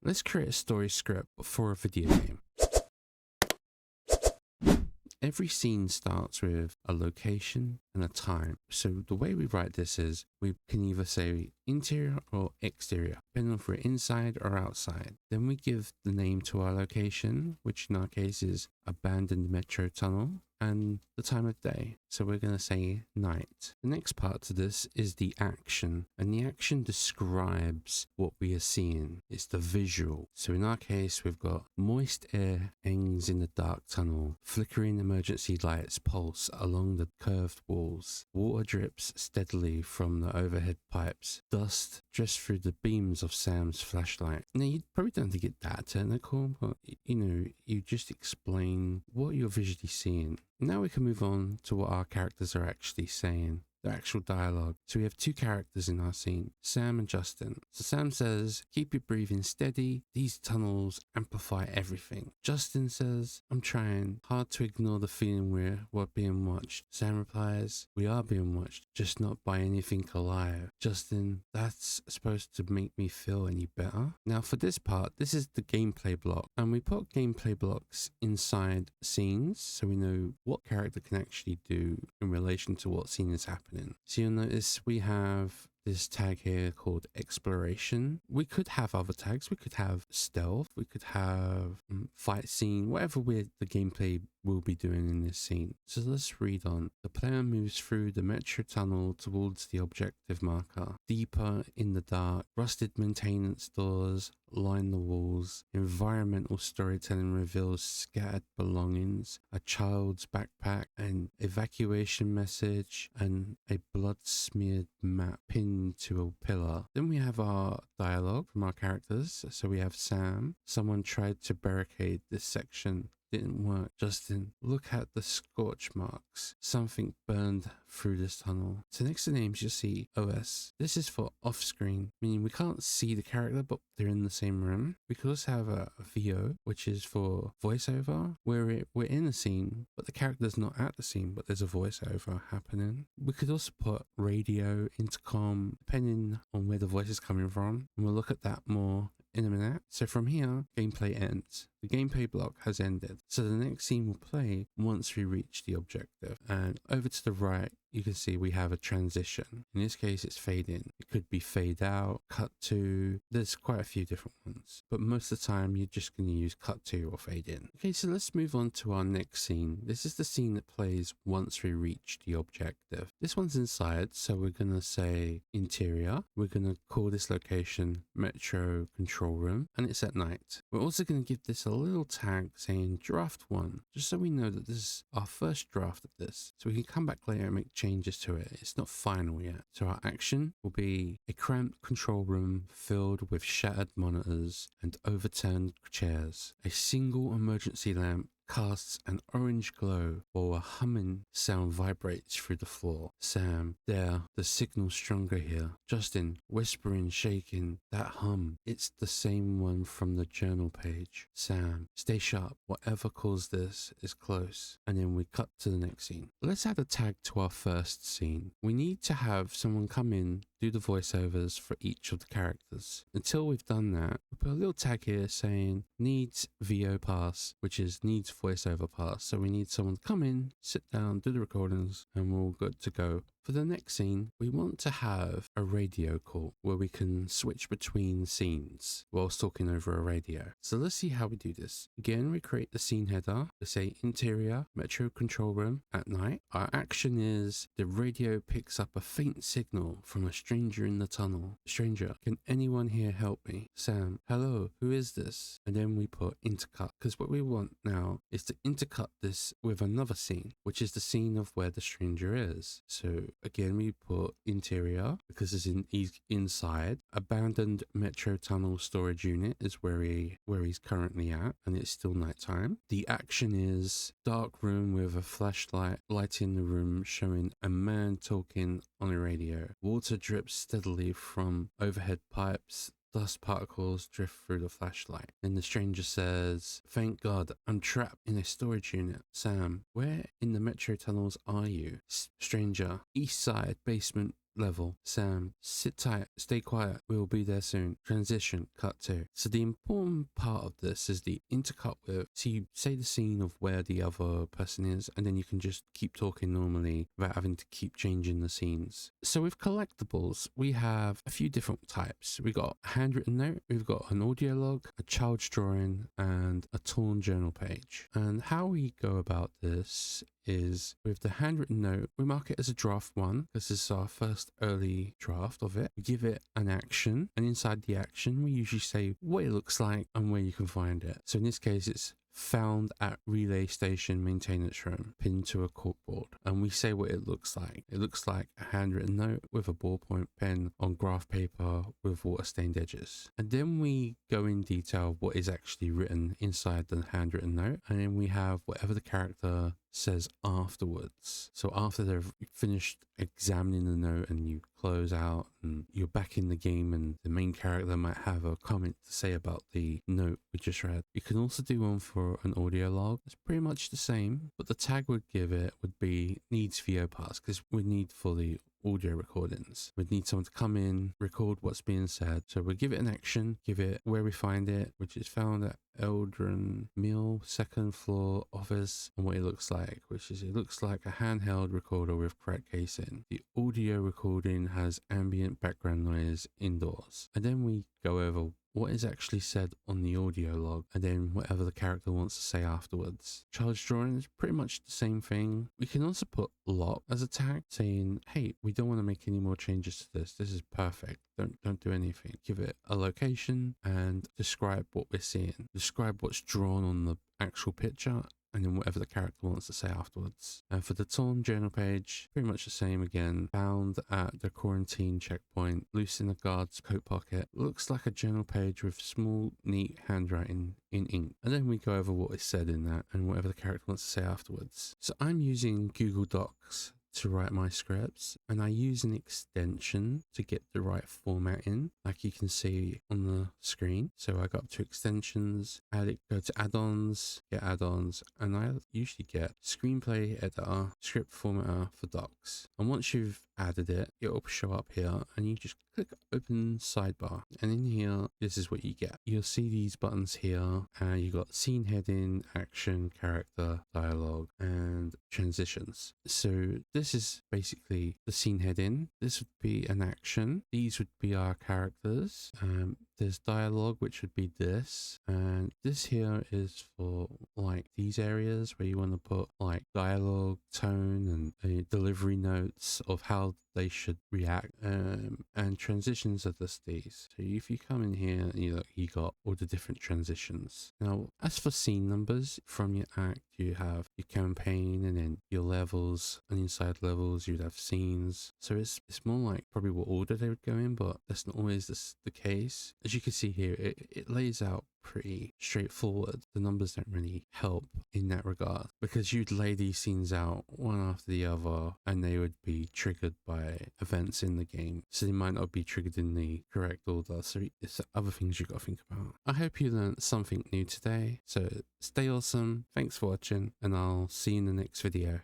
Let's create a story script for a video game. Every scene starts with a location and a time. So the way we write this is we can either say interior or exterior, depending on if we're inside or outside. Then we give the name to our location, which in our case is abandoned metro tunnel, and the time of day. So we're going to say night. The next part to this is the action, and the action describes what we are seeing. It's the visual. So in our case, we've got moist air hangs in the dark tunnel, flickering emergency lights pulse along the curved walls. Water drips steadily from the overhead pipes. Dust drifts through the beams of Sam's flashlight. Now, you probably don't have to get that technical, but you just explain what you're visually seeing. Now we can move on to what our characters are actually saying. The actual dialogue. So we have two characters in our scene, Sam and Justin. So Sam says, "Keep your breathing steady. These tunnels amplify everything." Justin says, "I'm trying hard to ignore the feeling we're being watched." Sam replies, "We are being watched, just not by anything alive." Justin, "That's supposed to make me feel any better?" Now for this part, this is the gameplay block, and we put gameplay blocks inside scenes so we know what character can actually do in relation to what scene is happening. So you'll notice we have this tag here called exploration. We could have other tags. We could have stealth. We could have fight scene, whatever the gameplay will be doing in this scene. So let's read on. The player moves through the metro tunnel towards the objective marker. Deeper in the dark, rusted maintenance doors line the walls. Environmental storytelling reveals scattered belongings, a child's backpack, an evacuation message, and a blood-smeared map pinned to a pillar. Then we have our dialogue from our characters. So we have Sam. "Someone tried to barricade this section. Didn't work." Justin, "Look at the scorch marks. Something burned through this tunnel." So next to names, you'll see OS. This is for off-screen, meaning we can't see the character, but they're in the same room. We could also have a VO, which is for voiceover, where we're in a scene, but the character's not at the scene, but there's a voiceover happening. We could also put radio, intercom, depending on where the voice is coming from, and we'll look at that more in a minute. So from here, gameplay ends. The gameplay block has ended. So the next scene will play once we reach the objective. And over to the right, you can see we have a transition. In this case, it's fade in. It could be fade out, cut to. There's quite a few different ones. But most of the time, you're just going to use cut to or fade in. Okay, so let's move on to our next scene. This is the scene that plays once we reach the objective. This one's inside, so we're going to say interior. We're going to call this location Metro Control Room, and it's at night. We're also going to give this a little tag saying draft 1, just so we know that this is our first draft of this. So we can come back later and make changes to it. It's not final yet. So our action will be a cramped control room filled with shattered monitors and overturned chairs. A single emergency lamp casts an orange glow while a humming sound vibrates through the floor. Sam, "There, the signal's stronger here." Justin, whispering, shaking, "That hum, it's the same one from the journal page." Sam, "Stay sharp, whatever caused this is close." And then we cut to the next scene. Let's add a tag to our first scene. We need to have someone come in, do the voiceovers for each of the characters. Until we've done that, we put a little tag here saying needs VO pass, which is needs voiceover pass. So we need someone to come in, sit down, do the recordings, and we're all good to go. For the next scene, we want to have a radio call where we can switch between scenes whilst talking over a radio. So let's see how we do this. Again, we create the scene header. We say interior, metro control room at night. Our action is the radio picks up a faint signal from a stranger in the tunnel. "Stranger, can anyone here help me?" Sam, "Hello, who is this?" And then we put intercut, because what we want now is to intercut this with another scene, which is the scene of where the stranger is. So again, we put interior because he's inside. Abandoned metro tunnel storage unit is where he's currently at, and it's still nighttime. The action is dark room with a flashlight lighting the room, showing a man talking on a radio. Water drips steadily from overhead pipes. Dust particles drift through the flashlight. Then the stranger says, "Thank God, I'm trapped in a storage unit." Sam, "Where in the metro tunnels are you?" Stranger, "East side, basement level. Sam, sit tight, stay quiet, we will be there soon. Transition, cut to. So the important part of this is the intercut with, so you say the scene of where the other person is, and then you can just keep talking normally without having to keep changing the scenes. So with collectibles, we have a few different types. We got a handwritten note, we've got an audio log, a child's drawing, and a torn journal page. And how we go about this is with the handwritten note, we mark it as a draft 1 because this is our first early draft of it. We give it an action, and inside the action we usually say what it looks like and where you can find it. So in this case it's found at relay station maintenance room, pinned to a corkboard, and we say what it looks like. It looks like a handwritten note with a ballpoint pen on graph paper with water stained edges. And then we go in detail what is actually written inside the handwritten note, and then we have whatever the character says afterwards. So after they've finished examining the note and you close out and you're back in the game and the main character might have a comment to say about the note we just read. You can also do one for an audio log. It's pretty much the same, but the tag we'd give it would be needs VO parts, because we need for the audio recordings. We'd need someone to come in, record what's being said. So we give it an action, give it where we find it, which is found at Addon Mill, 2nd floor office, and what it looks like, which is it looks like a handheld recorder with cracked casing. The audio recording has ambient background noise indoors. And then we go over what is actually said on the audio log, and then whatever the character wants to say afterwards. Child's drawing is pretty much the same thing. We can also put lot as a tag, saying, hey, we don't want to make any more changes to this. This is perfect. Don't do anything. Give it a location and describe what we're seeing. Describe what's drawn on the actual picture, and then whatever the character wants to say afterwards. And for the torn journal page, pretty much the same again. Found at the quarantine checkpoint, loose in the guard's coat pocket. Looks like a journal page with small, neat handwriting in ink. And then we go over what is said in that and whatever the character wants to say afterwards. So I'm using Google Docs to write my scripts, and I use an extension to get the right format in, like you can see on the screen. So I go up to extensions, go to add-ons, get add-ons, and I usually get Screenplay editor, script formatter for docs. And once you've added it, it'll show up here, and you just click open sidebar, and in here this is what you get. You'll see these buttons here, and you got scene heading, action, character, dialogue, and transitions. So this is basically the scene heading. This would be an action. These would be our characters. There's dialogue, which would be this, and this here is for like these areas where you want to put like dialogue, tone, and delivery notes of how they should react, and transitions are just these. So if you come in here and you got all the different transitions. Now, as for scene numbers, from your act you have your campaign, and then your levels, and inside levels you'd have scenes. So it's more like probably what order they would go in, but that's not always the case. As you can see here, it lays out pretty straightforward. The numbers don't really help in that regard, because you'd lay these scenes out one after the other, and they would be triggered by events in the game, so they might not be triggered in the correct order. So it's other things you've got to think about. I hope you learned something new today. So stay awesome, thanks for watching, and I'll see you in the next video.